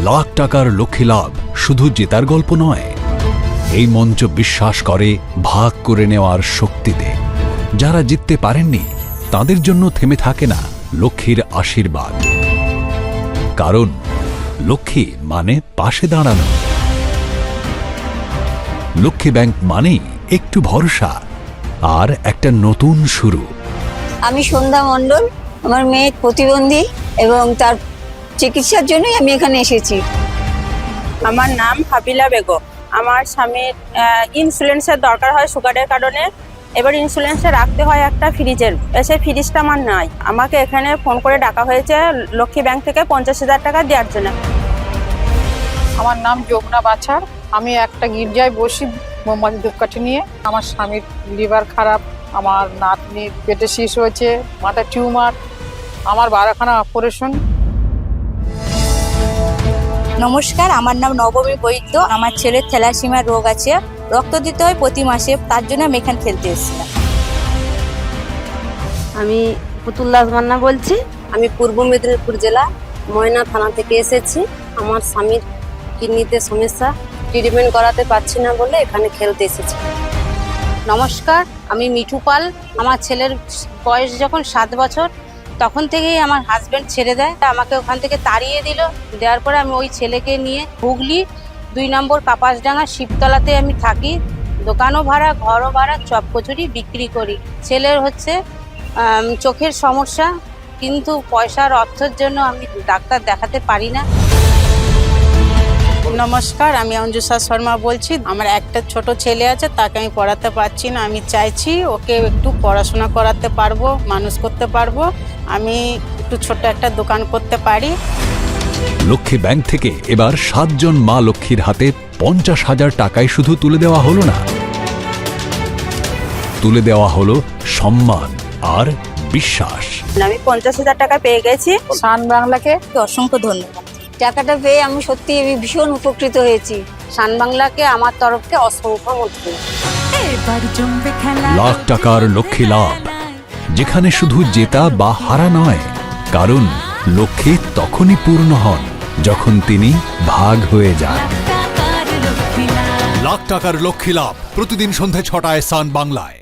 লাখ টাকার লক্ষ্মী লাভ শুধু জেতার গল্প নয়, এই মঞ্চ বিশ্বাস করে ভাগ করে নেওয়ার শক্তিতে। যারা জিততে পারেননি তাদের জন্য থেমে থাকে না লক্ষ্মীর আশীর্বাদ, কারণ লক্ষ্মী মানে পাশে দাঁড়ানো। লক্ষ্মী ব্যাংক মানেই একটু ভরসা আর একটা নতুন শুরু। আমি সন্ধ্যা মণ্ডল, আমার মেয়ে প্রতিবন্ধী এবং তার চিকিৎসার জন্যই আমি এখানে এসেছি। আমার নাম হাবিলা বেগম। আমার স্বামীর ইন্স্যুরেন্সের দরকার হয় সুগারের কারণে। এবার ইন্স্যুরেন্সে রাখতে হয় একটা ফ্রিজের, সেই ফ্রিজটা আমার নাই। আমাকে এখানে ফোন করে ডাকা হয়েছে লক্ষ্মী ব্যাংক থেকে 50,000 টাকা দেওয়ার জন্য। আমার নাম যোগনা বাছার। আমি একটা গির্জায় বসি মোমবাতি ধূপকাঠি নিয়ে। আমার স্বামীর লিভার খারাপ, আমার নাতনির পেটে শীষ হয়েছে, মাথা টিউমার, আমার 12খানা অপারেশন। নমস্কার, আমার নাম নবমী বৈদ্য। আমার ছেলের থ্যালাসিমিয়া রোগ আছে, রক্ত দিতে হয় প্রতি মাসে, তার জন্য আমি এখানে খেলতে এসেছিলাম। আমি পুতুল দাস মান্না বলছি। আমি পূর্ব মেদিনীপুর জেলা ময়না থানা থেকে এসেছি। আমার স্বামীর কিডনিতে সমস্যা, ট্রিটমেন্ট করাতে পারছি না বলে এখানে খেলতে এসেছি। নমস্কার, আমি মিঠু পাল। আমার ছেলের বয়স যখন 7 বছর, তখন থেকেই আমার হাজব্যান্ড ছেড়ে দেয়, আমাকে ওখান থেকে তাড়িয়ে দিল। দেওয়ার পরে আমি ওই ছেলেকে নিয়ে হুগলি 2 নম্বর কাপাসডাঙ্গা শিবতলাতে আমি থাকি। দোকানও ভাড়া, ঘরও ভাড়া, চপ কচুরি বিক্রি করি। ছেলের হচ্ছে চোখের সমস্যা, কিন্তু পয়সার অর্থের জন্য আমি ডাক্তার দেখাতে পারি না। নমস্কার, আমি অঞ্জুষা শর্মা বলছি। আমার একটা ছোট ছেলে আছে, তাকে আমি পড়াতে পারছি না। আমি চাইছি ওকে একটু পড়াশোনা করাতে পারবো, মানুষ করতে পারবো, আমি একটু ছোট একটা দোকান করতে পারি। লক্ষ্মী ব্যাংক থেকে এবার 7 জন মা লক্ষ্মীর হাতে 50,000 টাকায় শুধু তুলে দেওয়া হলো না, তুলে দেওয়া হলো সম্মান আর বিশ্বাস। আমি 50,000 টাকা পেয়ে গেছি। শান বাংলাকে অসংখ্য ধন্যবাদ। টাকাটা পেয়ে আমি সত্যি ভীষণ উপকৃত হয়েছি। শান বাংলাকে আমার তরফে অসংখ্য মূল্য। লাখ টাকার লক্ষ্মী লাভ, যেখানে শুধু জেতা বা হারা নয়, কারণ লক্ষ্মী তখনই পূর্ণ হন যখন তিনি ভাগ হয়ে যান। লাখ টাকার লক্ষ্মী লাভ প্রতিদিন সন্ধ্যে 6টায় সান বাংলায়।